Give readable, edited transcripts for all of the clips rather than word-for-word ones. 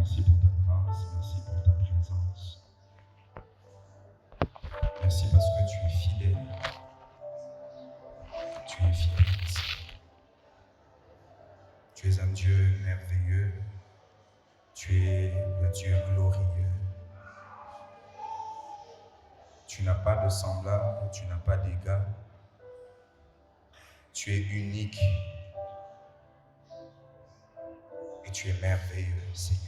merci pour ta grâce, merci pour ta présence. Merci parce que tu es fidèle. Tu es fidèle, Seigneur. Tu es un Dieu merveilleux. Tu es le Dieu glorieux. Tu n'as pas de semblable, tu n'as pas d'égal. Tu es unique. Et tu es merveilleux, Seigneur.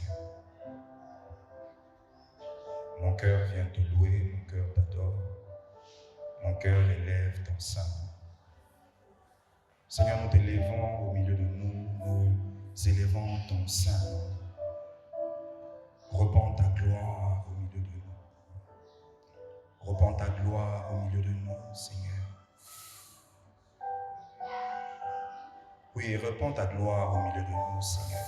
Mon cœur vient te louer, mon cœur t'adore. Mon cœur élève ton sein. Seigneur, nous t'élevons au milieu de nous, nous élevons ton sein. Repends ta gloire au milieu de nous. Repends ta gloire au milieu de nous, Seigneur. Oui, repends ta gloire au milieu de nous, Seigneur.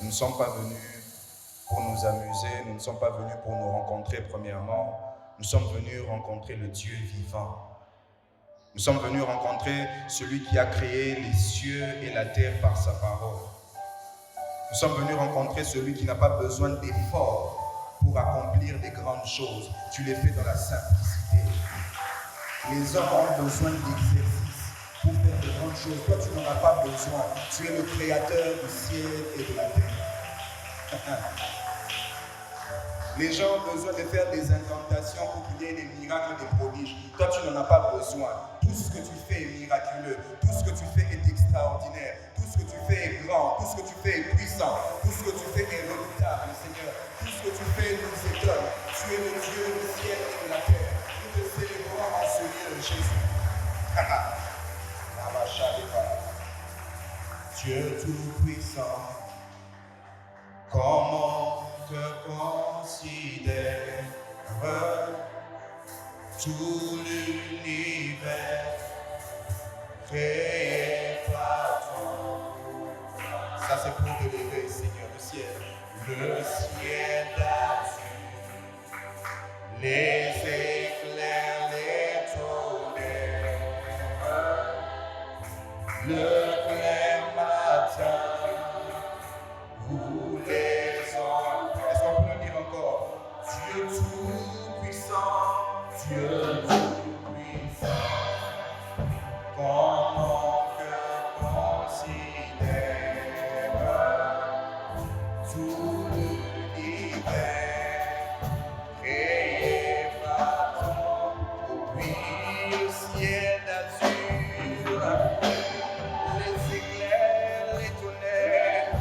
Nous ne sommes pas venus pour nous amuser, nous ne sommes pas venus pour nous rencontrer premièrement. Nous sommes venus rencontrer le Dieu vivant. Nous sommes venus rencontrer celui qui a créé les cieux et la terre par sa parole. Nous sommes venus rencontrer celui qui n'a pas besoin d'efforts pour accomplir des grandes choses. Tu les fais dans la simplicité. Les hommes ont besoin d'exercice pour faire de grandes choses. Toi, tu n'en as pas besoin. Tu es le créateur du ciel et de la terre. Les gens ont besoin de faire des incantations pour qu'il y ait des miracles et des prodiges. Toi, tu n'en as pas besoin. Tout ce que tu fais est miraculeux. Tout ce que tu fais est extraordinaire. Tout ce que tu fais est grand. Tout ce que tu fais est puissant. Tout ce que tu fais est redoutable, Seigneur. Tout ce que tu fais nous étonne. Tu es le Dieu du ciel et de la terre. Nous te célébrons en ce lieu, Jésus. Dieu tout-puissant, comment te considère tout l'univers créé par toi. Ça c'est pour te lever, Seigneur, le ciel d'azur, les éclairs, les tonnerres, le clair matin. Où les hommes, est-ce qu'on peut le dire encore? Dieu tout-puissant, Dieu tout-puissant, comment que considère tout l'univers créé par toi, puis le ciel d'azur, les éclairs, les tonnerres.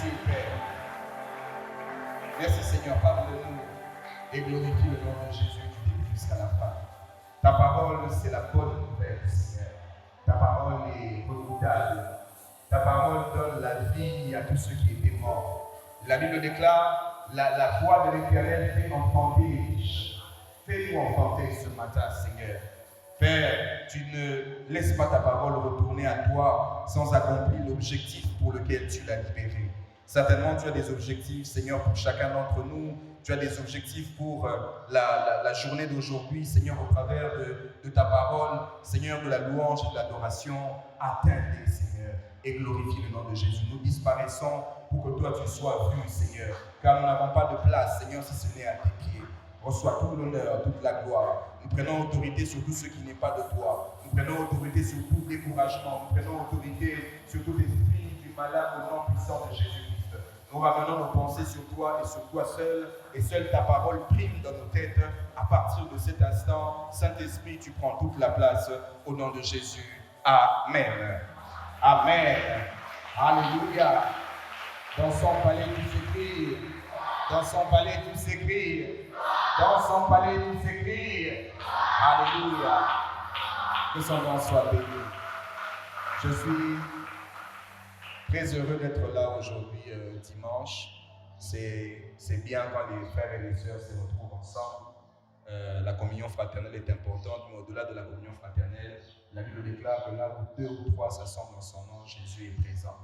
Merci, Père. Merci, Seigneur. Parle-nous et glorifie le nom de Jésus du début jusqu'à la fin. Ta parole, c'est la bonne nouvelle, Seigneur. Ta parole est redoutable. Ta parole donne la vie à tous ceux qui étaient morts. La Bible déclare, la voix de l'Éternel fait enfanter les riches. Fais-nous enfanter ce matin, Seigneur. Père, tu ne laisses pas ta parole retourner à toi sans accomplir l'objectif pour lequel tu l'as libérée. Certainement, tu as des objectifs, Seigneur, pour chacun d'entre nous. Tu as des objectifs pour la journée d'aujourd'hui, Seigneur, au travers de ta parole, Seigneur, de la louange et de l'adoration. Atteins-les, Seigneur, et glorifie le nom de Jésus. Nous disparaissons pour que toi, tu sois vu, Seigneur, car nous n'avons pas de place, Seigneur, si ce n'est à tes pieds. Reçois tout l'honneur, toute la gloire. Nous prenons autorité sur tout ce qui n'est pas de toi. Nous prenons autorité sur tout découragement. Nous prenons autorité sur tout esprit du malade au nom puissant de Jésus-Christ. Nous ramenons nos pensées sur toi et sur toi seul, et seule ta parole prime dans nos têtes. À partir de cet instant, Saint-Esprit, tu prends toute la place au nom de Jésus. Amen. Amen. Alléluia. Dans son palais, tout s'écrit. Dans son palais, tout s'écrit. Dans son palais, tout s'écrit. Alléluia. Que son nom soit béni. Je suis très heureux d'être là aujourd'hui, dimanche. C'est bien quand les frères et les sœurs se retrouvent ensemble. La communion fraternelle est importante, mais au-delà de la communion fraternelle, la Bible déclare que là où 2 ou 3 s'assemblent en son nom, Jésus est présent.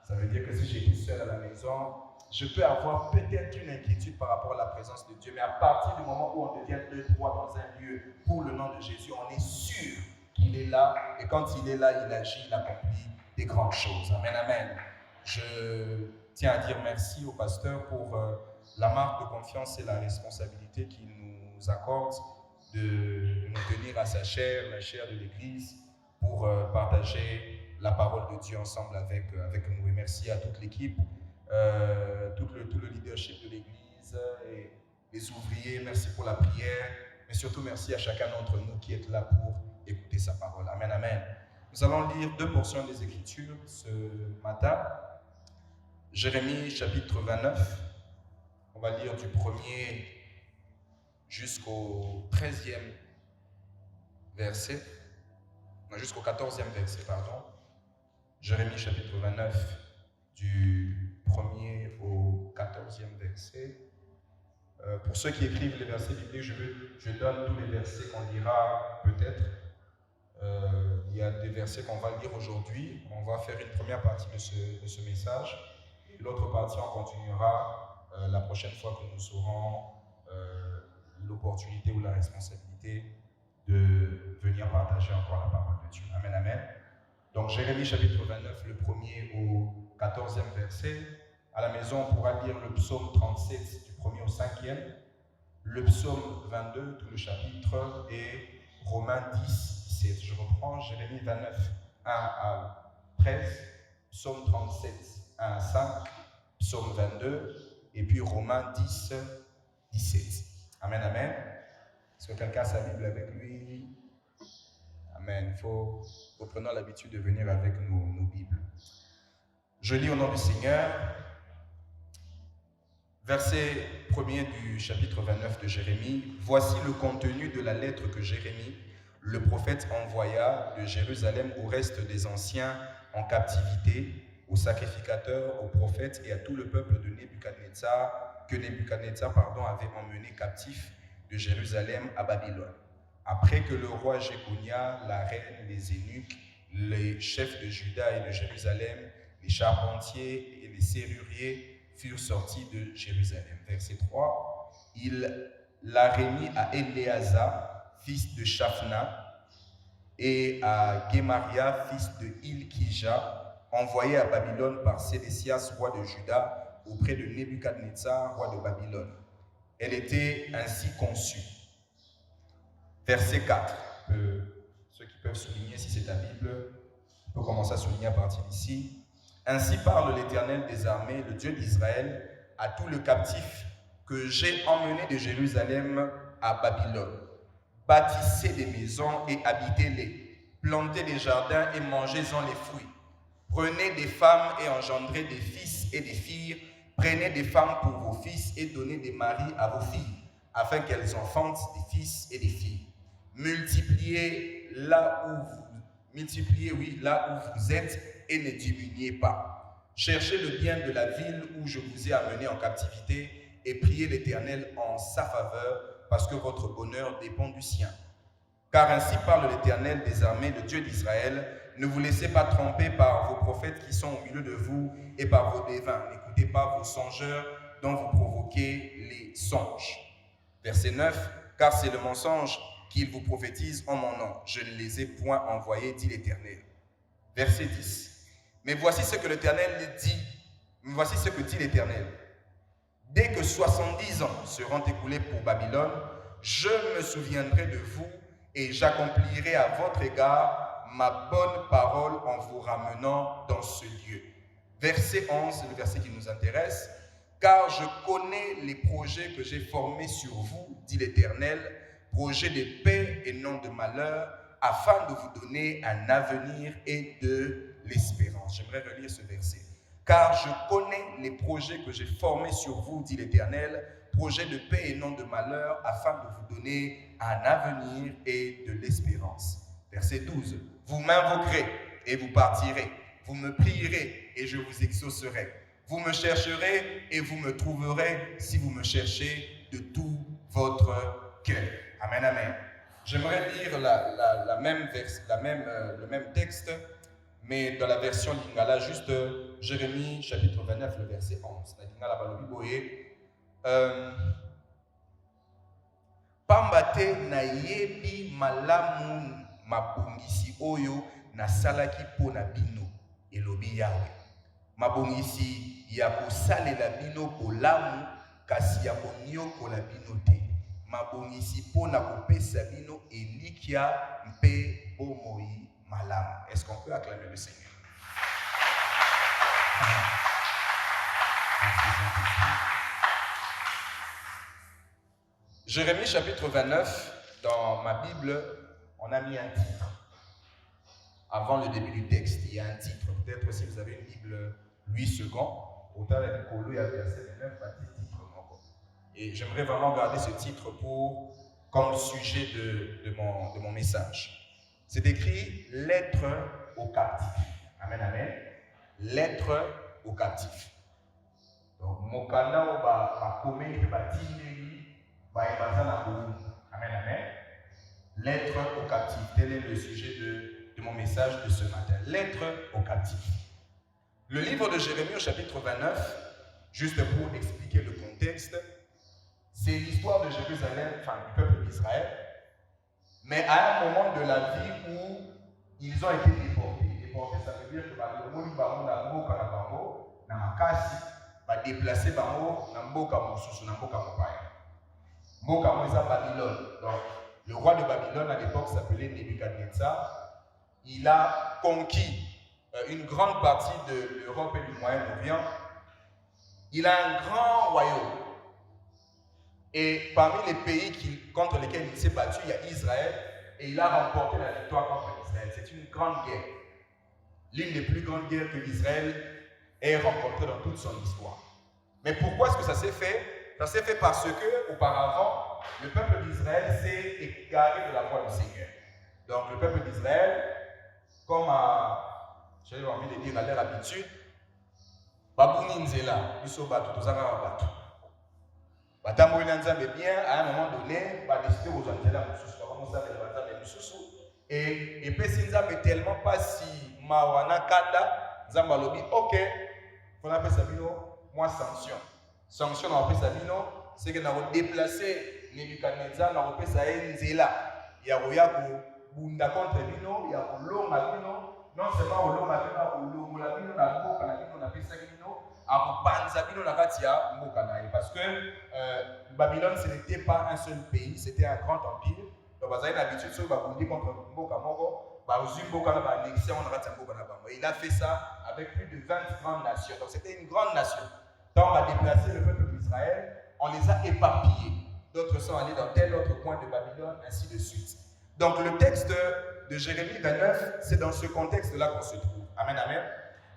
Ça veut dire que si j'étais seul à la maison, je peux avoir peut-être une inquiétude par rapport à la présence de Dieu, mais à partir du moment où on devient 2-3 dans un lieu pour le nom de Jésus, on est sûr qu'il est là, et quand il est là, il agit, il accomplit des grandes choses. Amen, amen. Je tiens à dire merci au pasteur pour la marque de confiance et la responsabilité qu'il nous accorde de nous tenir à sa chair, la chair de l'Église, pour partager la parole de Dieu ensemble avec nous. Et merci à toute l'équipe, tout le leadership de l'Église et les ouvriers. Merci pour la prière, mais surtout merci à chacun d'entre nous qui est là pour écouter sa parole. Amen, amen. Nous allons lire 2 portions des Écritures ce matin. Jérémie chapitre 29. On va lire du 1er jusqu'au 13e verset. Non, jusqu'au 14e verset, pardon. Jérémie chapitre 29, du 1er au 14e verset. Pour ceux qui écrivent les versets bibliques, je donne tous les versets qu'on lira peut-être. Il y a des versets qu'on va lire aujourd'hui. On va faire une première partie de ce message. Et l'autre partie, on continuera la prochaine fois que nous aurons l'opportunité ou la responsabilité de venir partager encore la parole de Dieu. Amen, amen. Donc Jérémie chapitre 29, le 1er au 14e verset. À la maison, on pourra lire le psaume 37 du 1er au 5e, le psaume 22, tout le chapitre, et Romains 10, 17. Je reprends Jérémie 29, 1 à 13, psaume 37, 1 à 5, psaume 22, et puis Romains 10, 17. Amen, amen. Est-ce que quelqu'un a sa Bible avec lui? Amen. Nous prenons l'habitude de venir avec nos Bibles. Je lis au nom du Seigneur. Verset 1er du chapitre 29 de Jérémie. Voici le contenu de la lettre que Jérémie, le prophète, envoya de Jérusalem au reste des anciens en captivité, aux sacrificateurs, aux prophètes et à tout le peuple de Nebuchadnezzar, que Nebuchadnezzar avait emmené captif de Jérusalem à Babylone. Après que le roi Jéconia, la reine, les eunuques, les chefs de Juda et de Jérusalem, les charpentiers et les serruriers furent sortis de Jérusalem. Verset 3. Il l'a remis à Éléazar, fils de Shaphna, et à Gemaria, fils de Ilkija, envoyé à Babylone par Sédécias, roi de Juda, auprès de Nebuchadnezzar, roi de Babylone. Elle était ainsi conçue. Verset 4. Ceux qui peuvent souligner, si c'est ta Bible, on peut commencer à souligner à partir d'ici. Ainsi parle l'Éternel des armées, le Dieu d'Israël, à tout le captif que j'ai emmené de Jérusalem à Babylone. Bâtissez des maisons et habitez-les. Plantez des jardins et mangez-en les fruits. Prenez des femmes et engendrez des fils et des filles, prenez des femmes pour vos fils et donnez des maris à vos filles, afin qu'elles enfantent des fils et des filles. Multipliez là où vous êtes et ne diminuez pas. Cherchez le bien de la ville où je vous ai amené en captivité et priez l'Éternel en sa faveur, parce que votre bonheur dépend du sien. Car ainsi parle l'Éternel des armées, le Dieu d'Israël. Ne vous laissez pas tromper par vos prophètes qui sont au milieu de vous et par vos devins. N'écoutez pas vos songeurs dont vous provoquez les songes. Verset 9. Car c'est le mensonge qu'ils vous prophétisent en mon nom. Je ne les ai point envoyés, dit l'Éternel. Verset 10. Mais voici ce que l'Éternel dit. Voici ce que dit l'Éternel. Dès que 70 ans seront écoulés pour Babylone, je me souviendrai de vous et j'accomplirai à votre égard ma bonne parole en vous ramenant dans ce lieu. Verset 11, c'est le verset qui nous intéresse. Car je connais les projets que j'ai formés sur vous, dit l'Éternel, projets de paix et non de malheur, afin de vous donner un avenir et de l'espérance. J'aimerais relire ce verset. Car je connais les projets que j'ai formés sur vous, dit l'Éternel, projets de paix et non de malheur, afin de vous donner un avenir et de l'espérance. Verset 12. Vous m'invoquerez et vous partirez. Vous me prierez et je vous exaucerai. Vous me chercherez et vous me trouverez si vous me cherchez de tout votre cœur. Amen, amen. J'aimerais lire le même texte, mais dans la version lingala, juste Jérémie chapitre 29, le verset 11. La lingala balobi boye. Pambate na yebi malamu mabungisi oyo na salaki po na bino elobi Yahweh. Mabungisi ya kosalela bino bolamu kasi ya konyokola bino te. Mabongisi po na kopesa bino elikya mpe bomoi malamu. Est-ce qu'on peut acclamer le Seigneur? Jérémie chapitre 29, dans ma Bible, on a mis un titre. Avant le début du texte, il y a un titre. Peut-être si vous avez une Bible 8 secondes, autant la Nicolo, il y a verset 9, titre. Et j'aimerais vraiment garder ce titre comme sujet de mon message. C'est écrit « Lettre aux captifs ». Amen, amen. Lettre aux captifs. Donc, mokanda ou ba komeli pe ba tindeli ba ebazana boum. Amen, amen. Lettre aux captifs. Tel est le sujet de mon message de ce matin. Lettre aux captifs. Le livre de Jérémie au chapitre 29, juste pour expliquer le contexte, c'est l'histoire de Jérusalem, enfin du peuple d'Israël, mais à un moment de la vie où ils ont été déportés. Déportés, ça veut dire que le monde va mboka na bango, na makasi, va déplacer bango na mboka mosusu, na mboka mopaya. Mboka moza Babylone. Donc, le roi de Babylone à l'époque s'appelait Nebuchadnezzar. Il a conquis une grande partie de l'Europe et du Moyen-Orient. Il a un grand royaume. Et parmi les pays contre lesquels il s'est battu, il y a Israël, et il a remporté la victoire contre Israël. C'est une grande guerre. L'une des plus grandes guerres que l'Israël ait rencontrées dans toute son histoire. Mais pourquoi est-ce que ça s'est fait? Ça s'est fait parce que, auparavant, le peuple d'Israël s'est égaré de la voie du Seigneur. Donc le peuple d'Israël, comme j'avais envie de dire à leur habitude, Babouni Nzela, Biso Batu, Tozanga Batu. Batambouli Nzambe bien, à un moment donné, va décider aux Nzela Moussous, va commencer à faire Nzambe Moussous. Et puis si Nzambe tellement pas si Mawana Kanda, Nzamba Lobi, ok, on appelle ça bino, moi sanction. Sanction, on appelle ça bino, c'est que nous avons déplacé Nebuchadnezzar, nous avons appelé ça Nzela. Il y a Bunda contre bino, il y a Olonga bino. Non seulement Olonga bino, Olonga bino, na Mboka na bino, na Pesa bino, à Panza bino, na Katia, Mboka na. Parce que Babylone, ce n'était pas un seul pays, c'était un grand empire. Donc, vous avez l'habitude, ceux qui ont contre Mboka Moko, il a fait ça avec plus de 20 grandes nations. Donc, c'était une grande nation. Donc, on a déplacé le peuple d'Israël, on les a éparpillés. D'autres sont allés dans tel autre coin de Babylone, ainsi de suite. Donc le texte de Jérémie 29, c'est dans ce contexte-là qu'on se trouve. Amen, amen.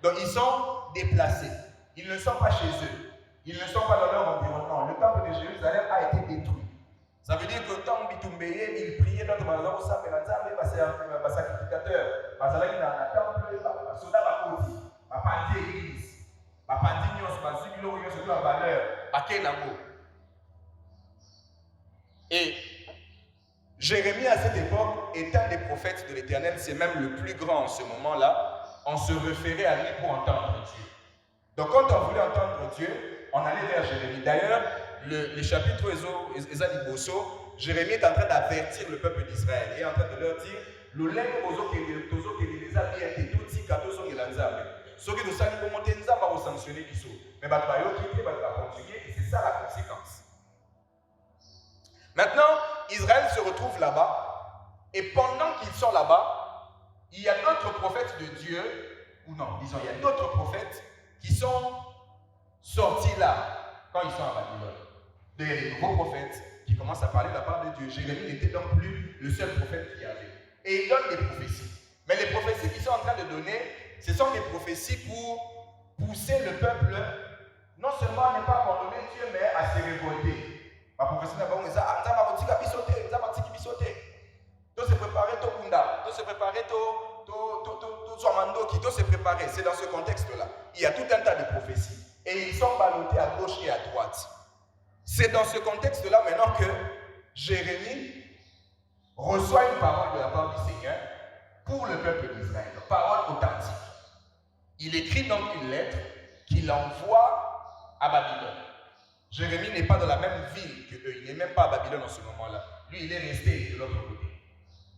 Donc ils sont déplacés. Ils ne sont pas chez eux. Ils ne sont pas dans leur environnement. Le temple de Jérusalem a été détruit. Ça veut dire que tant Bitumbeye, ils priaient dans le Malheur, ça fait un sacrificateur. Parce que dans le temple, soda va côté, va pandi église, va pandi nyos, va zubilo, va valeur, va kenamo. Et Jérémie, à cette époque, est un des prophètes de l'Éternel, c'est même le plus grand en ce moment-là. On se référait à lui pour entendre Dieu. Donc, quand on voulait entendre Dieu, on allait vers Jérémie. D'ailleurs, les chapitres Ezadiboso, Jérémie est en train d'avertir le peuple d'Israël. Il est en train de leur dire et c'est ça la conséquence. Maintenant, Israël se retrouve là-bas, et pendant qu'ils sont là-bas, il y a d'autres prophètes de Dieu, ou non, disons, il y a d'autres prophètes qui sont sortis là, quand ils sont à Babylone. Des nouveaux prophètes qui commencent à parler de la part de Dieu. Jérémie n'était donc plus le seul prophète qu'il y avait. Et il donne des prophéties. Mais les prophéties qu'ils sont en train de donner, ce sont des prophéties pour pousser le peuple, non seulement à ne pas abandonner Dieu, mais à se révolter. Ma prophétie n'a pas dit, se préparer, se préparer, se préparer. C'est dans ce contexte-là. Il y a tout un tas de prophéties. Et ils sont ballottés à gauche et à droite. C'est dans ce contexte-là maintenant que Jérémie reçoit une parole de la part du Seigneur pour le peuple d'Israël. Parole authentique. Il écrit donc une lettre qu'il envoie à Babylone. Jérémie n'est pas dans la même ville qu'eux. Il n'est même pas à Babylone en ce moment-là. Lui, il est resté de l'autre côté.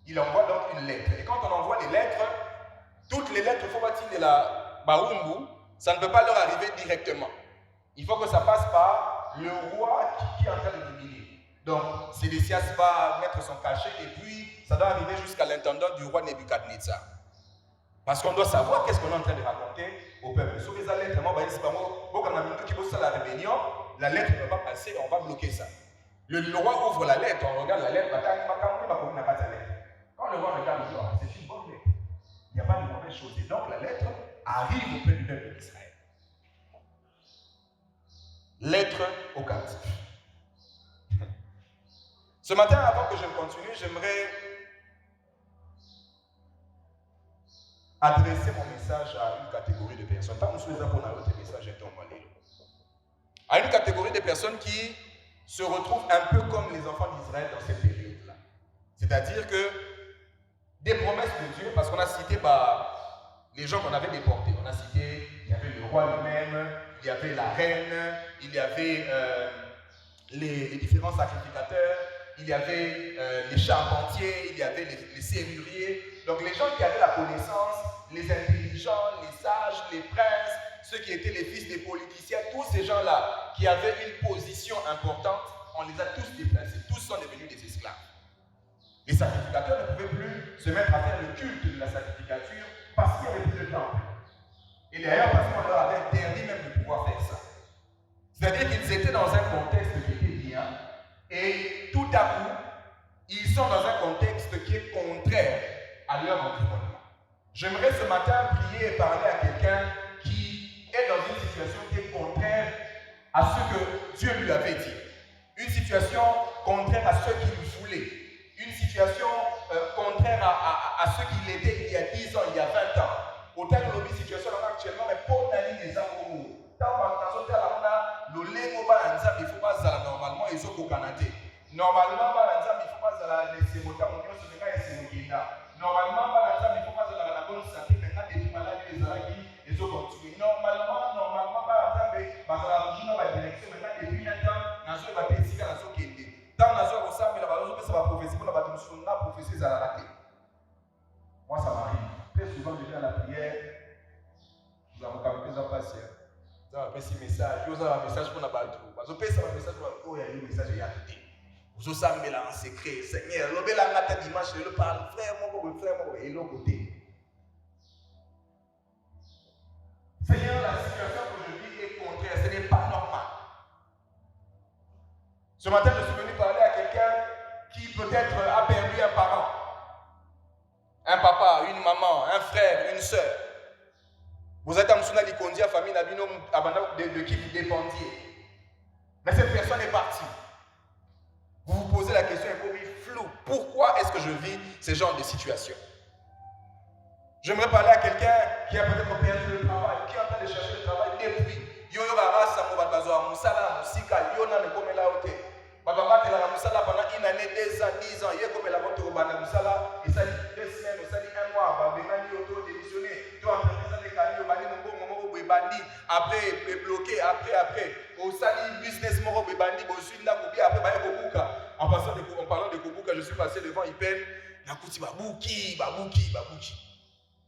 Il envoie donc une lettre. Et quand on envoie les lettres, toutes les lettres, il faut bâtir de la Baoumbu, ça ne peut pas leur arriver directement. Il faut que ça passe par le roi qui est en train de dominer. Donc, Sédécias va mettre son cachet et puis ça doit arriver jusqu'à l'intendant du roi Nebuchadnezzar. Parce qu'on doit savoir qu'est-ce qu'on est en train de raconter au peuple. Sur les lettres, la rébellion, la lettre ne va pas passer, on va bloquer ça. Le roi ouvre la lettre, on regarde la lettre, quand le roi regarde, il dit, c'est une bonne lettre. Il n'y a pas de mauvaise chose. Et donc la lettre arrive auprès du peuple d'Israël. Lettre au captif. Ce matin, avant que je continue, j'aimerais adresser mon message à une catégorie de personnes. À une catégorie de personnes qui se retrouvent un peu comme les enfants d'Israël dans cette période-là. C'est-à-dire que des promesses de Dieu, parce qu'on a cité les gens qu'on avait déportés. On a cité, il y avait le roi lui-même, il y avait la reine, il y avait les différents sacrificateurs, il y avait les charpentiers, il y avait les serruriers. Donc les gens qui avaient la connaissance, les intelligents, les sages, les princes, ceux qui étaient les fils des politiciens, tous ces gens-là qui avaient une position importante, on les a tous déplacés. Tous sont devenus des esclaves. Les sacrificateurs ne pouvaient plus se mettre à faire le culte de la sacrificature parce qu'il n'y avait plus de temple. Et d'ailleurs, parce qu'on leur avait interdit même de pouvoir faire ça. C'est-à-dire qu'ils étaient dans un contexte qui était bien, et tout à coup, ils sont dans un contexte qui est contraire à leur environnement. J'aimerais ce matin prier et parler à quelqu'un qui est dans une situation qui est contraire à ce que Dieu lui avait dit. Une situation contraire à ce qu'il voulait. Une situation contraire à ce qu'il était il y a 10 ans, il y a 20 ans. Autant que l'objet situation actuellement, mais pour n'aller des amours. Normalement, ils sont au Canada. Normalement, il faut pas les sémotas, on dit que c'est normalement, il faut pas la bonne santé, maintenant, des malades, les araignées, ils ont continué. Normalement, la direction, maintenant, depuis un temps, dans ce bâtiment, dans ce qui est. Tant dans ce ressemble, la balance, ça va prophétie pour la bâtiment, on a prophétie à la raté. Moi, ça m'arrive. Très souvent, je viens à la prière, nous avons quand même passer. Vous avez un message, vous avez un message pour la bâtiment. Vous avez un message pour la bâtiment, il y a un message qui est arrêté. Vous avez un secret. Seigneur, l'obé la ngata dimanche, je le parle, frère, mon et l'autre côté. Seigneur, la situation que je vis est contraire, ce n'est pas normal. Ce matin, je suis venu parler à quelqu'un qui peut-être a perdu un parent, un papa, une maman, un frère, une soeur. Vous êtes dans la famille de qui vous dépendiez. Mais cette personne est partie. Vous vous posez la question un peu floue. Pourquoi est-ce que je vis ce genre de situation? J'aimerais parler à quelqu'un qui a peut-être perdu le travail, qui est en train de chercher le travail depuis. Yo yo rasa mo balbazo musala musika yo na me komela ote. Baba batela na musala pendant une année, 2 ans, 10 ans, ye komela boto ko bana musala, et ça dit 2 semaines, ça dit 1 mois, ba benani auto démissionner, to entreprise de kali bani mo mo bo bandi, après bloqué, après au sali business mo bo bandi bo suinda ko bi après ba ko buka. En parlant de Kobuka, je suis passé devant Ipen, na kuti babuki.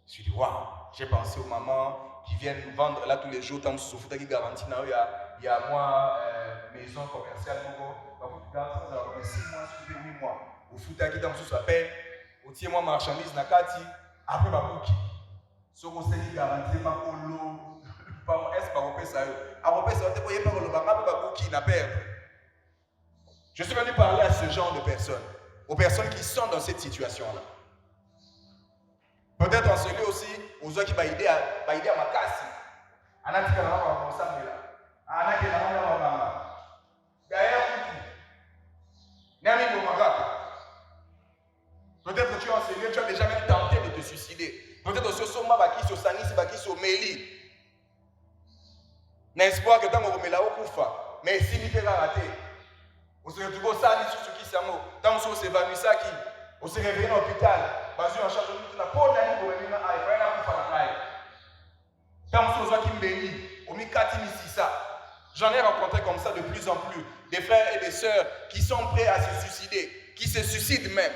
Je me suis dit, waouh, j'ai pensé aux mamans qui viennent vendre là tous les jours, tant que ce qui garantit, il y a moi, maison commerciale, il y a 6 mois, 8 mois. Au foot qui dans ce appel, au tiers moi marchandise, nakati, après babuki. Ce qu'on s'est dit garanti, ma polo, est-ce que vous ça? Après ça, vous voyez pas le babuki, n'a pas. Je suis venu parler à ce genre de personnes, aux personnes qui sont dans cette situation-là. Peut-être en celui aussi, aux gens qui vont aider à ma casse. Peut-être que tu es enseignant, tu as déjà même tenté de te suicider. Peut-être aussi au Soma, qui au Sanis, qui au Méli. L'espoir que tant qu'on remet là au Koufa, mais si tu es raté, on se retrouve au Sanis, sur ce qui s'est mort, tant qu'on s'est évanoui ça qui. On s'est réveillé dans l'hôpital. Basé en charge de tout, on a pas d'année pour venir à Ibrahim pour faire la live. Tant que ce qui me bénit, on m'a dit ça. J'en ai rencontré comme ça de plus en plus. Des frères et des sœurs qui sont prêts à se suicider, qui se suicident même.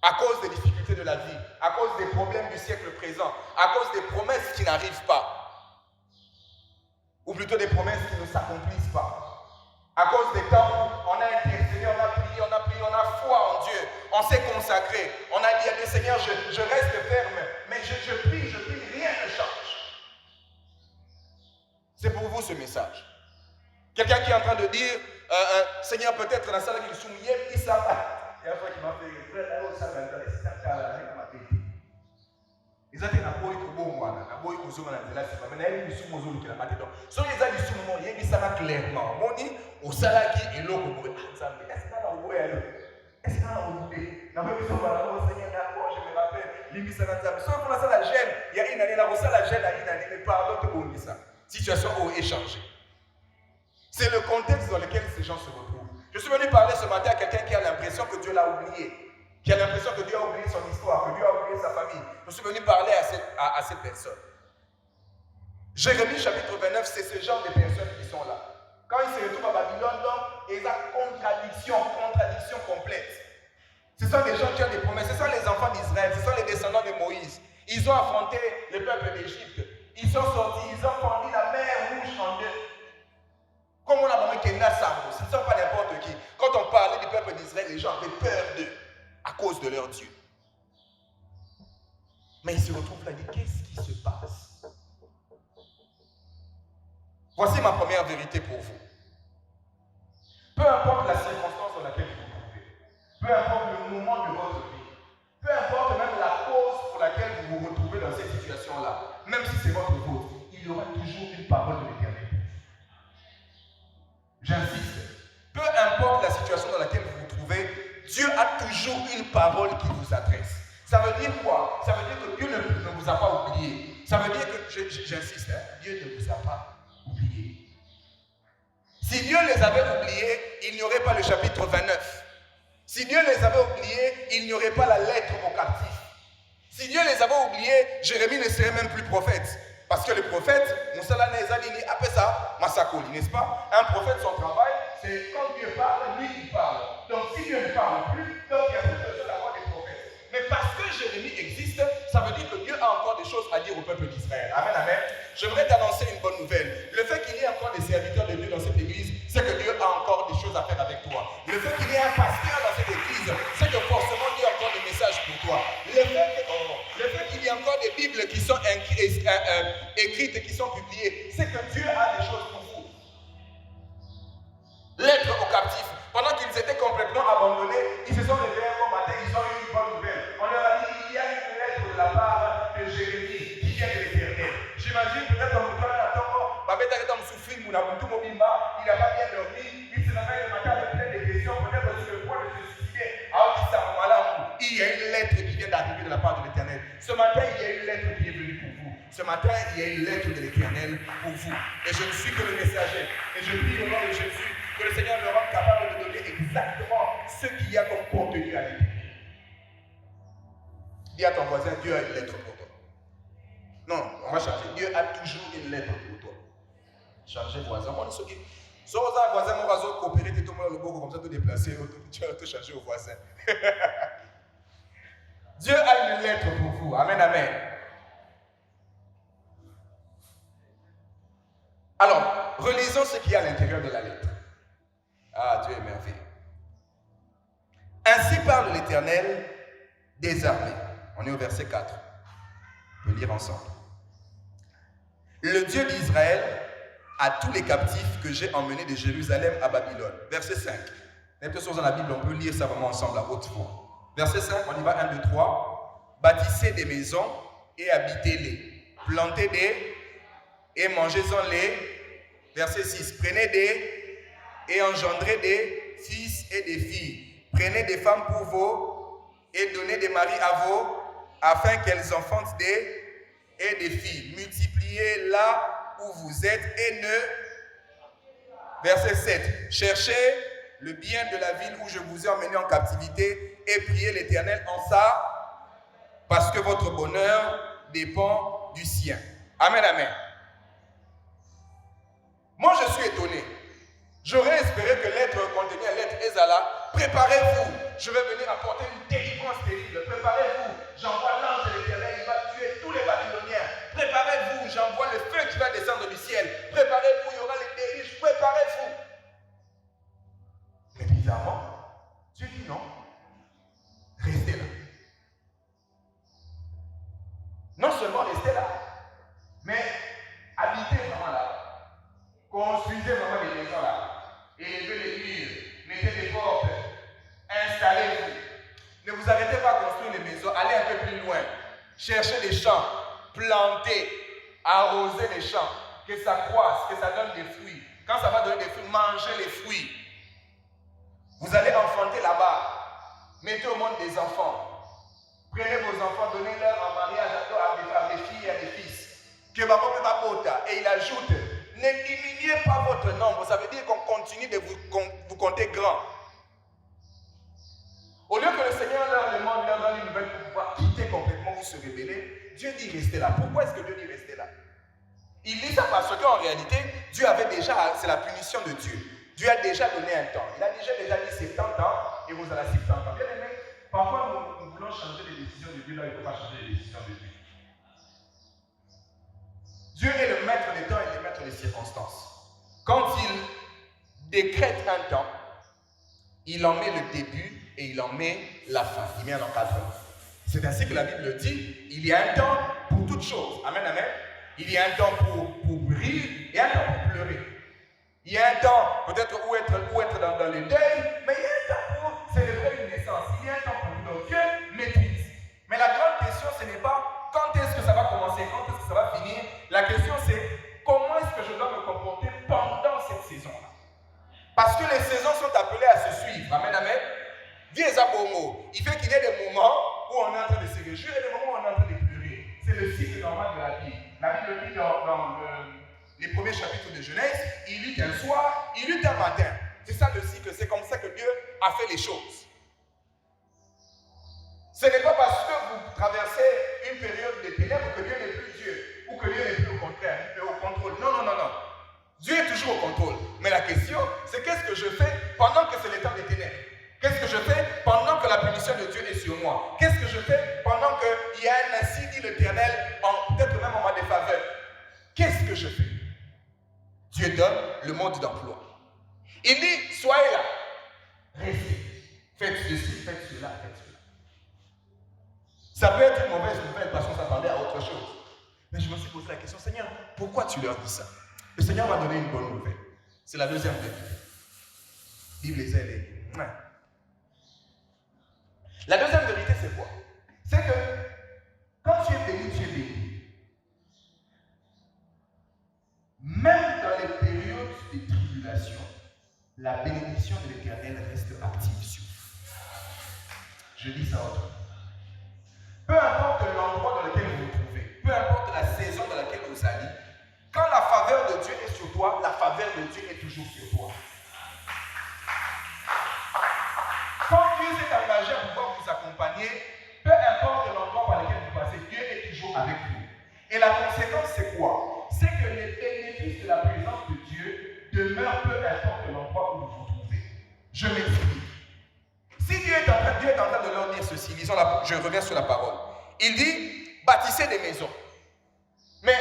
À cause des difficultés de la vie, à cause des problèmes du siècle présent, à cause des promesses qui n'arrivent pas. Ou plutôt des promesses qui ne s'accomplissent pas. À cause des temps où on a intercédé, on a prié, on a foi en Dieu, on s'est consacré, on a dit à Dieu, Seigneur, je reste ferme, mais je prie, rien ne change. C'est pour vous ce message. Quelqu'un qui est en train de dire, Seigneur, peut-être dans la salle qui est soumise, il s'en va. Il y a un frère qui m'a fait, frère, là, on s'en va, c'est ça qui a été. Ils ont été dans le bois, ils ont été dans le mais ils sont dans le bois. Si ils ont dit sous ils ont dit clairement. Moni, au salaki et l'eau, est-ce que dans le bois, est-ce que dans le bois, dans le bois, Seigneur, d'accord, je me rappelle, l'immisce dans le bois. Sauf pour la gêne, il y a une année, la gêne, mais pardon, tout le monde dit ça. Situation où échanger. C'est le contexte dans lequel ces gens se retrouvent. Je suis venu parler ce matin à quelqu'un qui a l'impression que Dieu l'a oublié. Qui a l'impression que Dieu a oublié son histoire, que Dieu a oublié sa famille. Je suis venu parler à cette personne. Jérémie chapitre 29, c'est ce genre de personnes qui sont là. Quand ils se retrouvent à Babylone, donc, il y a contradiction complète. Ce sont des gens qui ont des promesses, ce sont les enfants d'Israël, ce sont les descendants de Moïse. Ils ont affronté le peuple d'Égypte. Ils sont sortis, ils ont fendu la mer rouge en deux. Comme on a demandé Kenda Sambo, ce ne sont pas n'importe qui. Quand on parlait du peuple d'Israël, les gens avaient peur d'eux. À cause de leur Dieu. Mais ils se retrouvent là et disent, qu'est-ce qui se passe? Voici ma première vérité pour vous. Peu importe la circonstance dans laquelle vous vous trouvez, peu importe le moment de votre vie, peu importe même la cause pour laquelle vous vous retrouvez dans cette situation-là, même si c'est votre faute, il y aura toujours une parole de l'Éternel. J'insiste. Peu importe la situation dans laquelle vous vous trouvez, Dieu a toujours une parole qui vous adresse. Ça veut dire quoi? Ça veut dire que Dieu ne vous a pas oublié. Ça veut dire que, j'insiste, Dieu ne vous a pas oublié. Si Dieu les avait oubliés, il n'y aurait pas le chapitre 29. Si Dieu les avait oubliés, il n'y aurait pas la lettre aux captifs. Si Dieu les avait oubliés, Jérémie ne serait même plus prophète. Parce que le prophète, Moussala Nezadini, appelle ça Massakoli, n'est-ce pas? Un prophète, son travail, c'est quand Dieu parle, lui il parle. Donc si Dieu ne parle plus, donc il n'y a plus besoin d'avoir des prophètes. Mais parce que Jérémie existe, ça veut dire que Dieu a encore des choses à dire au peuple d'Israël. Amen, amen. J'aimerais t'annoncer une bonne nouvelle. Le fait qu'il y ait encore des serviteurs de Dieu dans cette église, c'est que Dieu a encore des choses à faire avec toi. Le fait qu'il y ait un pasteur dans cette église, c'est que forcément Dieu a encore des messages pour toi. Le fait qu'il y ait encore des Bibles qui sont écrites et qui sont publiées, c'est que Dieu a des choses pour vous. Lettre aux captifs. Pendant qu'ils étaient complètement abandonnés, ils se sont réveillés un bon matin, ils ont eu une bonne nouvelle. On leur a dit, il y a une lettre de la part de Jérémie qui vient de l'Éternel. Nabutu Mobimba, il n'a pas bien dormi, il se réveille le matin avec plein de questions, peut-être sur le point de se suicider. Alors il s'en va là, il y a une lettre qui vient d'arriver de la part de l'Éternel. Ce matin, il y a une lettre qui est venue pour vous. Ce matin, il y a une lettre de l'Éternel pour vous. Et je ne suis que le messager. Et je prie au nom de Jésus que le Seigneur me rende capable de donner exactement ce qu'il y a comme contenu à l'intérieur. Dis à ton voisin, Dieu a une lettre pour toi. Non, on va changer. Dieu a toujours une lettre pour toi. Changer voisin. Moi, ce qui. Si vous avez un voisin, vous allez coopérer, tout le monde le beau comme ça, te déplacer, tu vas te changer au voisin. Dieu a une lettre pour vous. Amen, amen. Alors, relisons ce qu'il y a à l'intérieur de la lettre. Ah, Dieu est merveilleux. Ainsi parle l'Éternel des armées. On est au verset 4. On peut lire ensemble. Le Dieu d'Israël à tous les captifs que j'ai emmenés de Jérusalem à Babylone. Verset 5. Même chose dans la Bible, on peut lire ça vraiment ensemble à haute voix. Verset 5, on y va, 1, 2, 3. Bâtissez des maisons et habitez-les. Plantez des et mangez-en les. Verset 6. Prenez des et engendrez des fils et des filles. Prenez des femmes pour vos et donnez des maris à vos, afin qu'elles enfantent des et des filles. Multipliez là où vous êtes et ne. Verset 7. Cherchez le bien de la ville où je vous ai emmené en captivité et priez l'Éternel en ça, parce que votre bonheur dépend du sien. Amen, amen. Moi, je suis étonné. J'aurais espéré que l'être contenue à l'être Ezala, préparez-vous, je vais venir apporter une délivrance terrible. Préparez-vous, j'envoie l'ange de l'Éternel, il va tuer tous les Babyloniens. Préparez-vous, j'envoie le feu qui va descendre du ciel. Préparez-vous, il y aura les délices, préparez-vous. Mais bizarrement, Dieu dit non. Restez là. Non seulement restez là, mais habitez vraiment là. Construisez vraiment des maisons là. Élevez les murs, mettez des portes, installez-vous. Ne vous arrêtez pas à construire les maisons, allez un peu plus loin. Cherchez des champs, plantez, arrosez les champs, que ça croisse, que ça donne des fruits. Quand ça va donner des fruits, mangez les fruits. Vous allez enfanter là-bas. Mettez au monde des enfants. Prenez vos enfants, donnez-leur en mariage à des filles et à des fils. Que et il ajoute, ne diminuez pas votre nombre. Ça veut dire qu'on continue de vous compter grand. Au lieu que le Seigneur leur demande, leur donne une nouvelle pour pouvoir quitter complètement ou se révéler, Dieu dit restez là. Pourquoi est-ce que Dieu dit restez là? Il dit ça parce qu'en réalité, Dieu avait déjà, c'est la punition de Dieu. Dieu a déjà donné un temps. Il a déjà dit 70 ans et vous allez 70 ans. Bien aimé, parfois nous voulons changer les décisions de Dieu, là il ne faut pas changer les décisions de Dieu. Dieu est le maître des temps et le maître des circonstances. Quand il décrète un temps, il en met le début et il en met la fin. Il met un encadrement. C'est ainsi que la Bible dit, il y a un temps pour toutes choses. Amen, amen. Il y a un temps pour rire et un temps pour pleurer. Il y a un temps peut-être où être dans le deuil, mais il y a un temps pour célébrer une naissance. Il y a un temps pour nous. Donc Dieu maîtrise. Mais la grande question, ce n'est pas quand est-ce que ça va commencer, quand est-ce que ça va finir. La question c'est comment est-ce que je dois me comporter pendant cette saison-là. Parce que les saisons sont appelées à se suivre. Amen, amen. Dieu est à bon mot. Il fait qu'il y ait des moments où on est en train de se réjouir et des moments où on est en train de pleurer. C'est le cycle normal de la vie. La Bible dit dans les premiers chapitres de Genèse, il lutte un soir, il lutte un matin. C'est ça le cycle, c'est comme ça que Dieu a fait les choses. Ce n'est pas parce que vous traversez une période de ténèbres que Dieu n'est plus Dieu, ou que Dieu n'est plus au contraire, au contrôle. Non, non, non, non. Dieu est toujours au contrôle. Mais la question, c'est qu'est-ce que je fais pendant que c'est le temps des ténèbres? Qu'est-ce que je fais pendant que la punition de Dieu est sur moi? Qu'est-ce que je fais pendant qu'il y a un ainsi dit l'Éternel, peut-être même en ma défaveur? Qu'est-ce que je fais? Dieu donne le mode d'emploi. Il dit, soyez là, restez, faites ceci, faites cela, faites cela. Ça peut être une mauvaise nouvelle parce qu'on s'attendait à autre chose. Mais je me suis posé la question, Seigneur, pourquoi tu leur dis ça? Le Seigneur m'a donné une bonne nouvelle. C'est la deuxième vérité. Vive les ailes. Ouais. La deuxième vérité, c'est quoi? C'est que quand tu es béni, tu es béni. Même dans les périodes la bénédiction de l'Éternel reste active sur vous. Je dis ça autrement. Peu importe l'endroit dans lequel vous vous trouvez, peu importe la saison dans laquelle vous allez, quand la faveur de Dieu est sur toi, la faveur de Dieu est toujours sur toi. Quand Dieu s'est engagé à pouvoir vous accompagner, peu importe l'endroit par lequel vous passez, Dieu est toujours avec vous. Et la conséquence, c'est quoi? C'est que les bénéfices de la présence de Dieu demeurent peu importe l'endroit où vous vous trouvez. Je m'explique. Si Dieu est en train de leur dire ceci, je reviens sur la parole. Il dit, bâtissez des maisons. Mais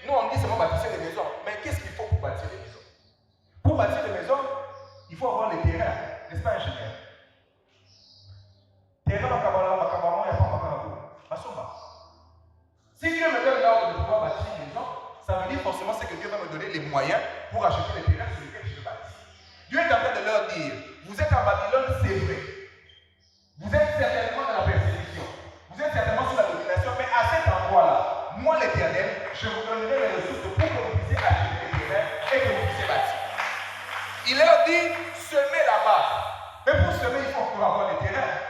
nous, on dit seulement bâtissez des maisons. Mais qu'est-ce qu'il faut pour bâtir des maisons? Pour bâtir des maisons, il faut avoir les terrains. N'est-ce pas, ingénieur? Terrain, il n'y a pas si Dieu me donne l'ordre de pouvoir bâtir une maison, ça veut dire forcément que Dieu va me donner les moyens pour acheter les terrains sur lesquels je veux bâtir. Dieu est en train de leur dire, vous êtes en Babylone, c'est vrai. Vous êtes certainement dans la persécution. Vous êtes certainement sous la domination, mais à cet endroit-là, moi l'Éternel, je vous donnerai les ressources pour que vous puissiez acheter les terrains et que vous puissiez bâtir. Il leur dit, semez là-bas. Mais pour semer, il faut encore avoir les terrains.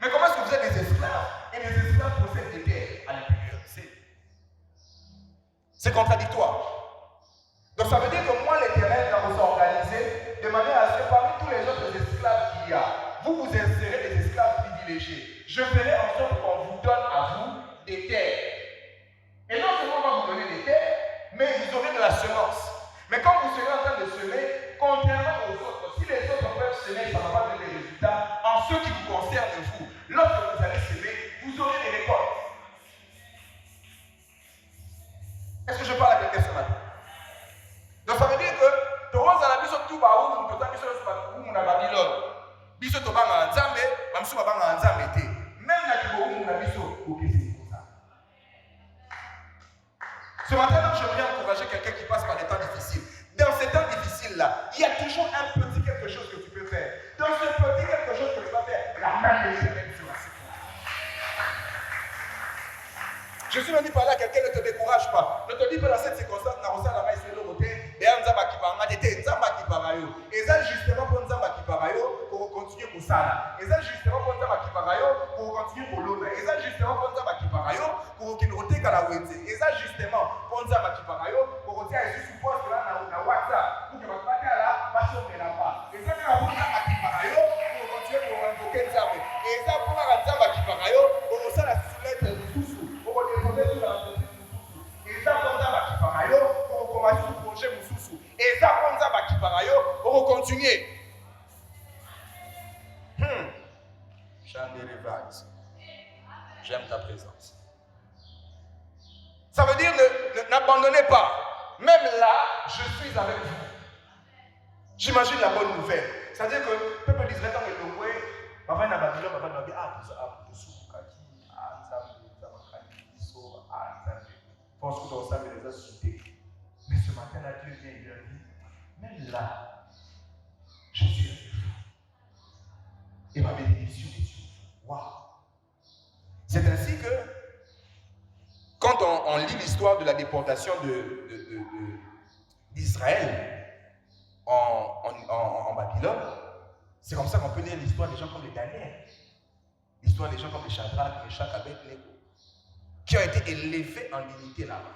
Mais comment est-ce que vous êtes des esclaves? Et les esclaves possèdent des terres à l'intérieur. C'est contradictoire. Donc ça veut dire que moi, l'Éternel, va vous organiser de manière à ce que parmi tous les autres esclaves qu'il y a, vous insérez des esclaves privilégiés. Je ferai en sorte qu'on vous donne à vous des terres. Et non seulement on va vous donner des terres, mais vous aurez de la semence. Mais quand vous serez en train de semer, contrairement aux autres, si les autres peuvent semer, ça ne va pas donner des résultats. En ce qui vous concerne, vous, lorsque vous allez semer, vous aurez des récoltes. Est-ce que je parle à quelqu'un ce matin? Donc ça veut dire que tu roses à la biso tout bas où tu as biso où on a Babylone. Biso to banga nzambe, mamsu banga nzambe te. Même na kibo où on a biso, OK, c'est pour ça. Ce matin, j'aimerais encourager quelqu'un qui passe par des temps difficiles. Dans ces temps difficiles-là, il y a toujours un petit quelque chose que tu peux faire. Dans ce petit quelque chose que tu vas faire, la main de l'Éternel sera sur toi. Je suis venu parler à quelqu'un, ne te décourage pas. Ne te dis pas dans cette circonstance, et ça justement pour Nzamba Kiparayo, pour continuer pour ça. Et ça justement pour Nzamba Kiparayo, pour continuer pour l'autre. Et ça justement pour Nzamba Kiparayo, pour qu'il rote Kalawete. Et ça justement pour Nzamba Kiparayo, pour roter à Jésus pour cela dans WhatsApp. Pour que ma famille là, pas sauver là-bas. Et ça pour Nzamba Kiparayo, pour continuer pour invoquer Nzamba. Et ça pour Nzamba Kiparayo, pour ça la soulette de Soussou. Pour déposer sur la soulette de Soussou. Et ça pour Nzamba Kiparayo, pour commencer le projet de Soussou. Et ça pour Nzamba Kiparayo, pour continuer. J'aime ta présence. Ça veut dire n'abandonnez pas. Même là, je suis avec vous. J'imagine la bonne nouvelle. C'est-à-dire que le peuple d'Israël, quand il est loué, Babylone, mais ce matin-là, Dieu vient et leur dit, même là, je suis avec vous. Et ma bénédiction est sur vous. Waouh! C'est ainsi que, quand on lit l'histoire de la déportation d'Israël en Babylone, c'est comme ça qu'on peut lire l'histoire des gens comme les Daniel, l'histoire des gens comme les Shadrach, Meshach, Abednego, qui ont été élevés en dignité là-bas.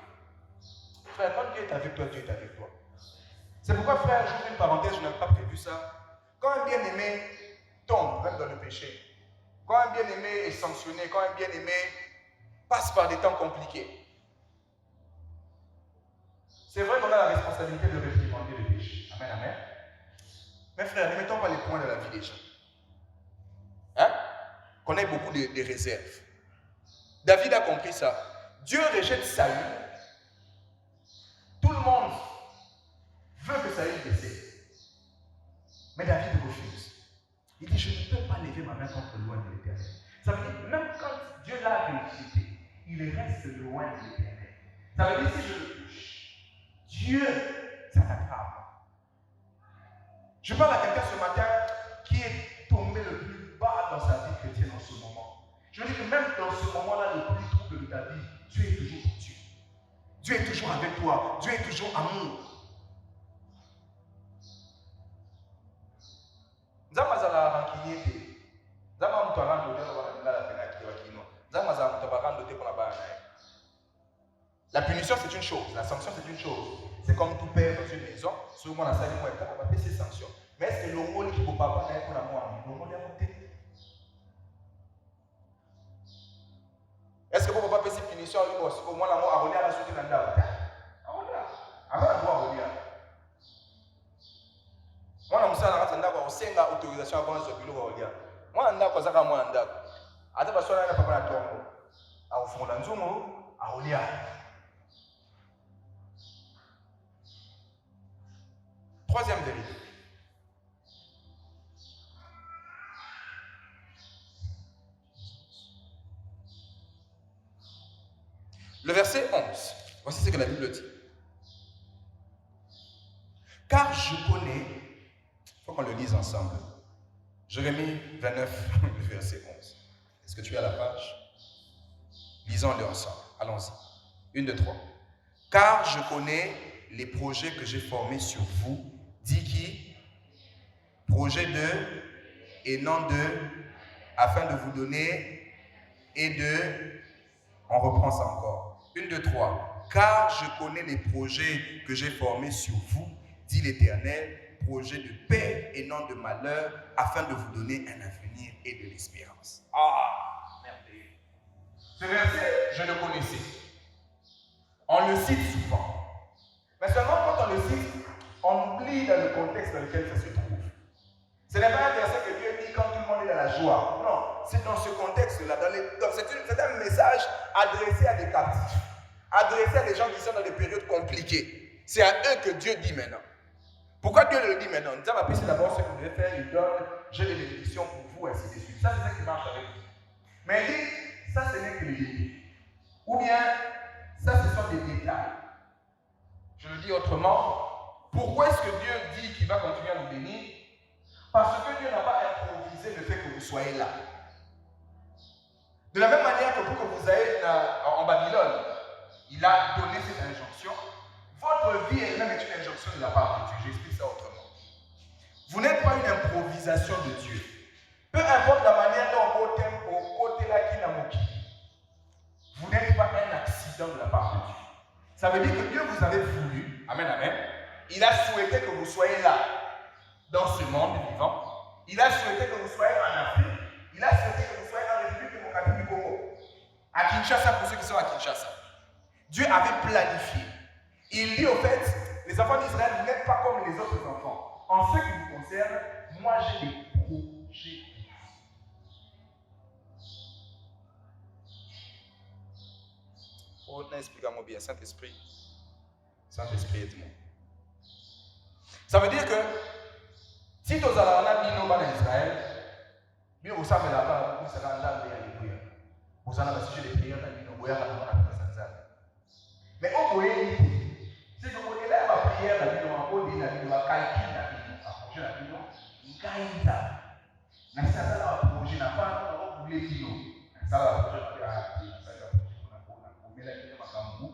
Frère, quand Dieu est avec toi, Dieu est avec toi. C'est pourquoi, frère, j'ouvre une parenthèse, je n'avais pas prévu ça. Quand un bien-aimé tombe, même dans le péché, quand un bien-aimé est sanctionné, quand un bien-aimé passe par des temps compliqués, c'est vrai qu'on a la responsabilité de réprimander le péché. Amen, amen. Mais frère, ne mettons pas les points dans la vie des gens. Hein? Qu'on ait beaucoup de réserves. David a compris ça. Dieu rejette Saül. Tout le monde veut que Saül décède. Mais David refuse. Il dit, je ne peux pas lever ma main contre loin de l'Éternel. Ça veut dire, même quand Dieu l'a rejeté, il reste loin de l'Éternel. Ça veut dire, si je le touche, Dieu s'attaquera. Je parle à quelqu'un ce matin qui est tombé le plus bas dans sa vie chrétienne en ce moment. Je veux dire que même dans ce moment-là, le plus trouble de ta vie, Dieu est toujours Dieu. Dieu est toujours avec toi. Dieu est toujours amour. La punition, c'est une chose. La sanction, c'est une chose. C'est comme tout père dans une maison. Souvent, on a ça, on va payer ses sanctions. Mais est-ce que le rôle qui ne peut pas avoir pour la moi, le rôle est à côté? Est-ce que vous ne pouvez pas payer ses punitions au moins la mort à relire à la société d'un dame? Avant la mort à relire. Moi, je suis en autorisation avant ce bureau. Moi, je suis en autorisation. Ata baswana na papa na tongo awufunga nzumu awulia. Troisième vérité. Le verset 11. Voici ce que la Bible dit. Car je connais, il faut qu'on le lise ensemble. Jérémie 29, le verset 11. Est-ce que tu es à la page? Lisons-le ensemble. Allons-y. 1, 2, 3. Car je connais les projets que j'ai formés sur vous, dit qui? Projet de et non de, afin de vous donner et de. On reprend ça encore. 1, 2, 3. Car je connais les projets que j'ai formés sur vous, dit l'Éternel, projet de paix et non de malheur, afin de vous donner un avenir et de l'espérance. Ah, merveilleux. Ce verset, je le connaissais. On le cite souvent. Mais seulement quand on le cite, on oublie dans le contexte dans lequel ça se trouve. Ce n'est pas un verset que Dieu dit quand tout le monde est dans la joie. Non, c'est dans ce contexte-là. C'est un message adressé à des captifs, adressé à des gens qui sont dans des périodes compliquées. C'est à eux que Dieu dit maintenant. Pourquoi Dieu le dit maintenant? Dieu m'a dit d'abord ce que vous devez faire, il donne, j'ai des bénédictions pour vous, ainsi de suite. Ça, c'est ce qui marche avec vous. Mais il dit, ça, ce n'est que les début. Ou bien, ça, ce sont des détails. Je le dis autrement, pourquoi est-ce que Dieu dit qu'il va continuer à vous bénir? Parce que Dieu n'a pas improvisé le fait que vous soyez là. De la même manière que pour que vous ayez en Babylone, il a donné cette injonction. Votre vie elle-même est une injonction de la part de Dieu. J'explique ça autrement. Vous n'êtes pas une improvisation de Dieu. Peu importe la manière dont vous êtes au côté là qui n'a moqué. Vous n'êtes pas un accident de la part de Dieu. Ça veut dire que Dieu vous avait voulu, amen, amen. Il a souhaité que vous soyez là, dans ce monde vivant. Il a souhaité que vous soyez en Afrique. Il a souhaité que vous soyez en République démocratique du Congo. À Kinshasa, pour ceux qui sont à Kinshasa. Dieu avait planifié. Il dit au fait, les enfants d'Israël, vous n'êtes pas comme les autres enfants. En ce qui vous concerne, moi j'ai des projets. Oh, explique-moi bien, Saint-Esprit. Saint-Esprit, aide-moi. Ça veut dire que si tu as un en Israël, vous savez là-bas, vous savez là-bas, vous savez là-bas, si j'ai des prières, vous savez là-bas, mais au moins, si vous voulez la prière, la vie de ma peau, la vie de ma calcul, la vie de ma projet, la vie de ma caïda. Mais ça, ça va projet, n'a pas, on va bouler kilo. Ça va projet, ça va projet, mais la vie de ma cambou,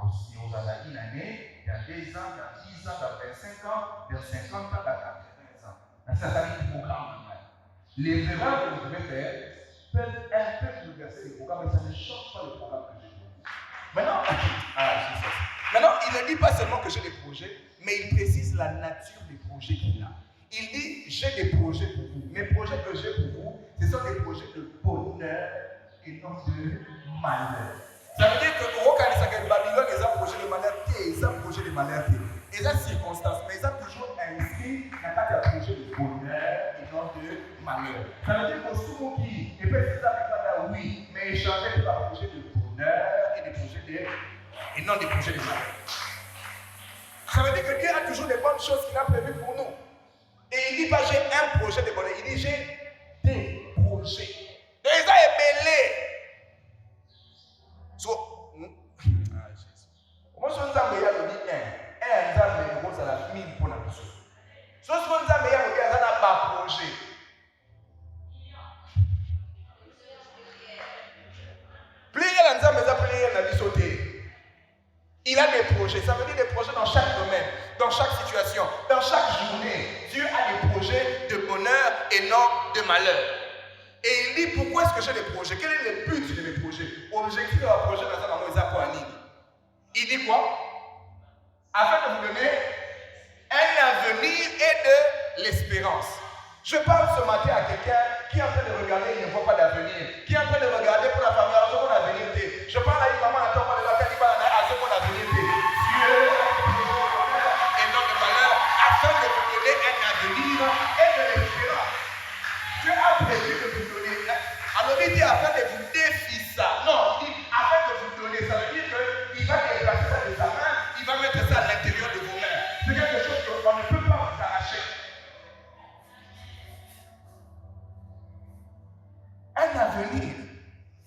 aussi, on a une année, il y a 2 ans, il y a 10 ans, il y a 25 ans, il y a 50 ans, il y a 80 ans. Mais ça, ça va être un programme. Les erreurs que vous devez faire peuvent un peu bouleverser le programme, mais ça ne change pas le programme que j'ai. Maintenant, il ne dit pas seulement que j'ai des projets, mais il précise la nature des projets qu'il a. Il dit, j'ai des projets pour vous. Les projets que j'ai pour vous, ce sont des projets de bonheur et non de malheur. Ça veut dire que au Babylone, ils ont projet de malheur, ils ont projet de malheur, ils ont circonstances, mais ils ont toujours inscrit dans un projet de bonheur et non de malheur. Ça veut dire que souvent qui, et peut-être ça avec oui, mais ils changeaient de un projet de bonheur et des projets de, et non des projets de malheur. Ça veut dire que Dieu a toujours des bonnes choses qu'il a prévues pour nous. Et il dit pas j'ai un projet de bonheur, il dit j'ai des projets. Donc ils ont ébellé. So, comment est-ce que nous avons dit un Zambé rose à la 1000 pour la personne. So, ce que nous avons dit, ça n'a pas projet. Plier l'ensemble, mais plier la vie sauter. Il a des projets, ça veut dire des projets dans chaque domaine, dans chaque situation, dans chaque journée. Dieu a des projets de bonheur et non de malheur. Et il dit pourquoi est-ce que j'ai des projets? Quel est le but de mes projets? L'objectif de mon projet, dans un moment, c'est quoi? Il dit quoi? Afin de vous donner un avenir et de l'espérance. Je parle ce matin à quelqu'un qui est en train de regarder, il ne voit pas d'avenir. Qui est en train de regarder pour la famille, à ce qu'on a avenir. Je parle à une maman à temps de la tête, à ce qu'on a avenir. Dieu et non de malheur, afin de vous donner un avenir et de l'espérance. Dieu a prévu de vous donner. Alors il dit afin de vous défier ça. Non, il dit afin de vous donner. Ça veut dire qu'il va déplacer ça de sa main, il va mettre ça à l'intérieur de vos mains. C'est quelque chose qu'on ne peut pas vous arracher. Un avenir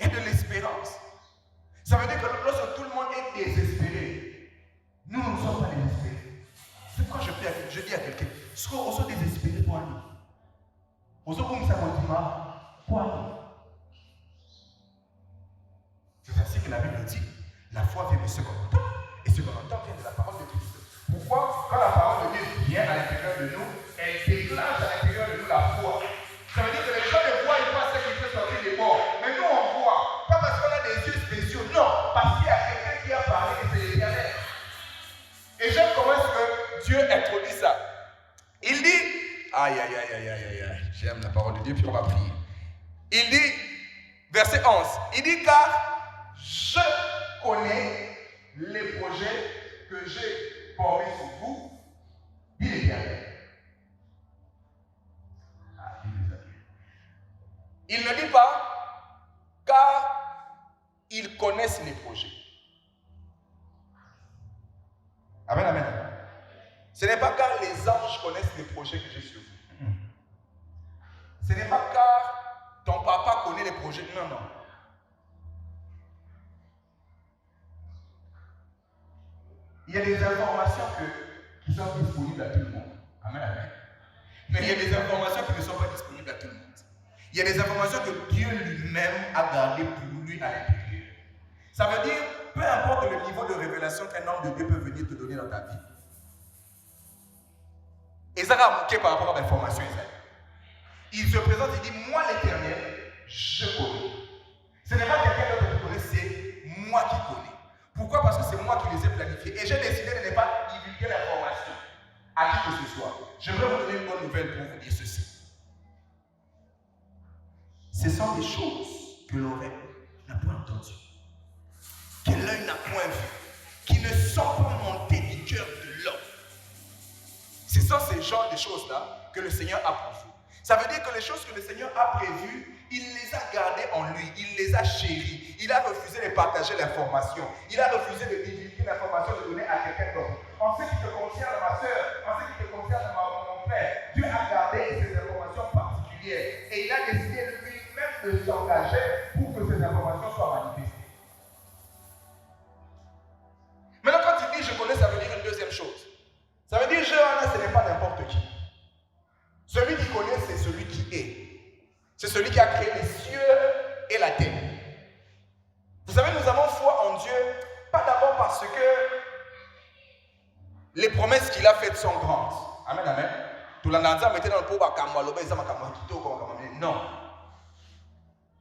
et de l'espérance. Ça veut dire que lorsque tout le monde est désespéré, nous ne sommes pas désespérés. C'est pourquoi je dis à quelqu'un, ce qu'on soit désespéré pour nous. On se comme ça pour nous. C'est ainsi que la Bible dit, la foi vient de ce qu'on entend, et ce qu'on entend vient de la parole de Christ. Pourquoi, quand la parole de Dieu vient à l'intérieur de nous, elle déclenche à l'intérieur de nous la foi. Ça veut dire que les gens ne voient pas ce qui peut sortir des morts. Mais nous, on voit. Pas parce qu'on a des yeux spéciaux. Non. Parce qu'il y a quelqu'un qui a parlé et c'est l'éternel. Et j'aime comment est-ce que Dieu introduit ça. Il dit, aïe. J'aime la parole de Dieu, puis on va prier. Il dit, verset 11, il dit, car je connais les projets que j'ai formés sur vous, dit l'éternel. Il ne dit pas, car ils connaissent les projets. Amen. Ce n'est pas car les anges connaissent les projets que j'ai sur vous. Ce n'est pas car ton papa connaît les projets. Non. Il y a des informations qui sont disponibles à tout le monde. Amen. Mais il y a des informations qui ne sont pas disponibles à tout le monde. Il y a des informations que Dieu lui-même a gardées pour lui à l'intérieur. Ça veut dire, peu importe le niveau de révélation qu'un homme de Dieu peut venir te donner dans ta vie. Esaïe a manqué par rapport à l'information Esaïe. Il se présente et dit, moi l'Éternel, je connais. Ce n'est pas quelqu'un d'autre qui connaît, c'est moi qui connais. Pourquoi? Parce que c'est moi qui les ai planifiés. Et j'ai décidé de ne pas divulguer l'information à qui que ce soit. J'aimerais vous donner une bonne nouvelle pour vous dire ceci. Ce sont des choses que l'oreille n'a point entendues, que l'œil n'a point vues, qui ne sont pas montées du cœur de l'homme. Ce sont ces genres de choses-là que le Seigneur a pour vous. Ça veut dire que les choses que le Seigneur a prévues, il les a gardées en lui, il les a chéries. Il a refusé de partager l'information. Il a refusé de divulguer l'information, de donner à quelqu'un d'autre. En ce qui te concerne, ma soeur, en ce qui te concerne, mon frère, Dieu a gardé ces informations particulières. Et il a décidé lui-même de s'engager pour que ces informations soient manifestées. Maintenant, quand il dit je connais, ça veut dire une deuxième chose. Ça veut dire Jéhovah, ce n'est pas n'importe qui. Celui qui connaît, c'est celui qui est. C'est celui qui a créé les cieux et la terre. Vous savez, nous avons foi en Dieu, pas d'abord parce que les promesses qu'il a faites sont grandes. Amen. Non.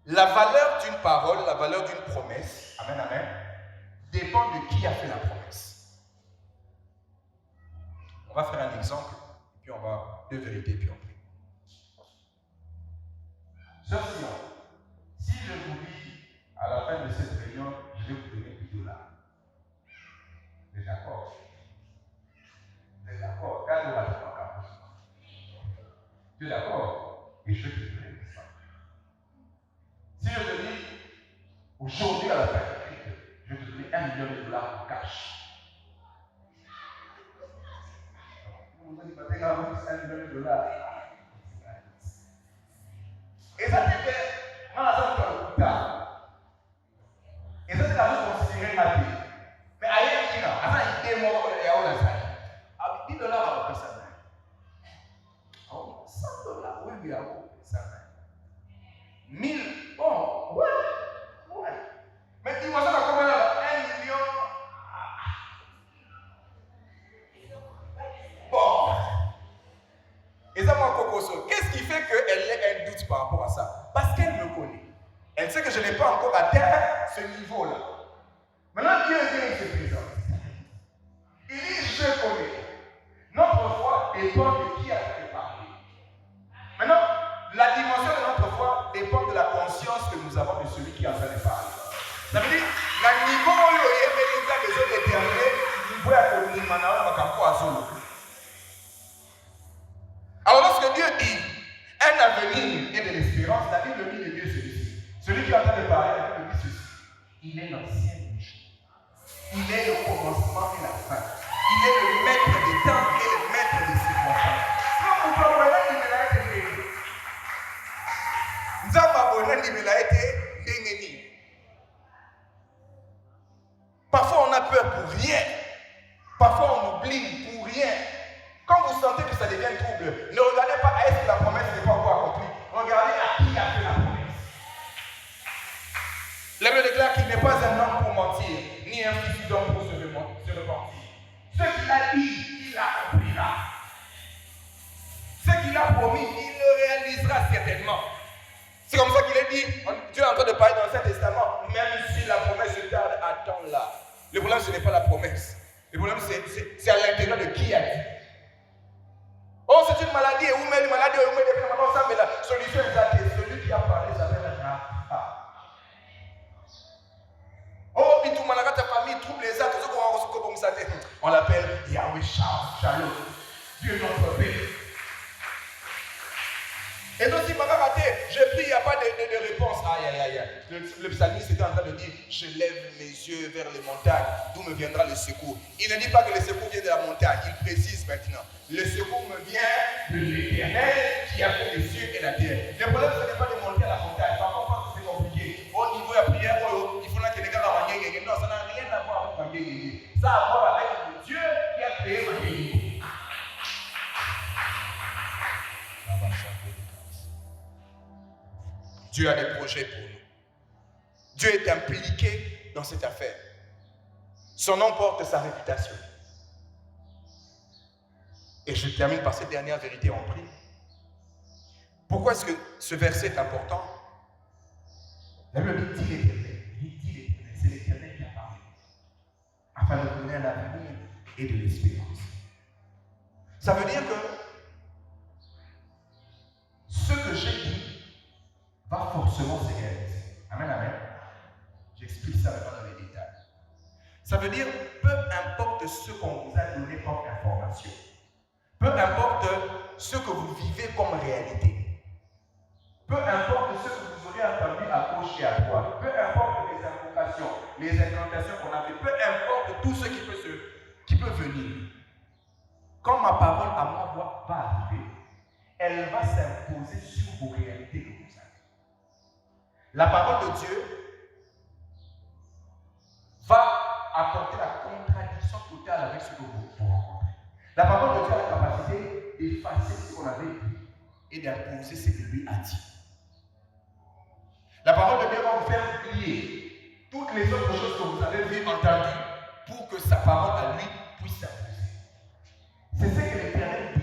La valeur d'une parole, la valeur d'une promesse, amen, dépend de qui a fait la promesse. On va faire un exemple, puis on va deux vérités, puis on prie. Sœur Sion, si je vous dis à la fin de cette réunion, je vais vous donner $10. Vous êtes d'accord? Vous êtes d'accord? Tu es d'accord? Et je te donne ça. Si je te dis, aujourd'hui à la fin, je vais te donner $1 million en cash. Vous allez pas payer $1 million. Et ça, c'est que, dans la zone de l'hôpital, et ça, c'est la chose considérée ma vie. Mais ailleurs, il dit non, attends, il dit, moi, il y a où la salle? Ah, $10 à peu près ça. Oh, $100, oui, à où ça? 1000, bon, ouais. Mais dis-moi ça, comment là, 1 million. Bon. Et ça, moi, Kokoso, qu'est-ce qui fait qu'elle ait un doute par rapport à ça? Parce qu'elle me connaît. Elle sait que je n'ai pas encore atteint ce niveau-là. Maintenant, Dieu vient et se présente. je connais. Notre foi dépend de qui a préparé. Maintenant, la dimension de notre foi dépend de la conscience que nous avons de celui qui est en train de parler. Ça veut dire, le niveau où il y a des autres déterminés, il faut être au niveau. Alors lorsque Dieu dit un avenir et de l'espérance, la Bible dit de Dieu celui-ci. Celui qui est en train de parler, la Bible dit ceci. Il est l'ancien des jours. Il est le commencement et la fin. Il est le maître des temps et le maître des circonstances. Nous avons parfois on a peur pour rien. Parfois on oublie pour rien. Quand vous sentez que ça devient trouble, ne regardez pas est-ce que la promesse n'est pas encore accomplie. Regardez à qui a fait la promesse. La Bible déclare qu'il n'est pas un homme pour mentir, ni un fils d'homme pour se repentir. Ce qu'il a dit, il l'accomplira. Ce qu'il a promis, il le réalisera certainement. C'est comme ça qu'il est dit, Dieu est en train de parler dans l'Ancien Testament, même si la promesse se tarde, attends-la. Le problème, ce n'est pas la promesse. Le problème, c'est à l'intérieur de qui a dit. Oh, c'est une maladie, et où met une maladie, où met des maladies, ça, mais la solution exacte, celui qui a parlé s'appelle Raha. Oh, mais tout le monde ta famille, trouble les actes, on l'appelle Yahweh Shalom. Dieu notre Père. Et donc, si ma raté, je prie, il n'y a pas de réponse. Aïe, aïe, aïe. Le psalmiste était en train de dire, je lève mes yeux vers les montagnes, d'où me viendra le secours. Il ne dit pas que le secours vient de la montagne, il précise maintenant. Le secours me vient de l'Éternel qui a fait les cieux et la terre. Le problème, ce n'est pas de monter à la montagne. Par contre, c'est compliqué. Au niveau de la prière, il faut que les gars aient non, ça n'a rien à voir avec Mangé. Ça a à voir avec le Dieu qui a créé Mangé. Dieu a des projets pour nous. Dieu est impliqué dans cette affaire. Son nom porte sa réputation. Et je termine par cette dernière vérité en prie. Pourquoi est-ce que ce verset est important? La Bible dit l'Éternel. Il dit l'Éternel. C'est l'Éternel qui a parlé. Afin de donner un avenir et de l'espérance. Ça veut dire que ce que j'ai dit va forcément se réaliser. Amen, amen. J'explique ça maintenant dans les détails. Ça veut dire, peu importe ce qu'on vous a donné comme information, peu importe ce que vous vivez comme réalité, peu importe ce que vous aurez entendu à gauche et à droite, peu importe les invocations, les incantations qu'on a fait, peu importe tout ce qui peut venir, quand ma parole à moi va arriver, elle va s'imposer sur vos réalités que vous avez. La parole de Dieu va apporter la contradiction totale avec ce que vous rencontrez. La parole de Dieu a la capacité d'effacer ce qu'on avait dit et d'imposer ce que lui a dit. La parole de Dieu va vous faire oublier toutes les autres choses que vous avez vues, entendues, pour que sa parole à lui puisse s'imposer. C'est ce que l'Éternel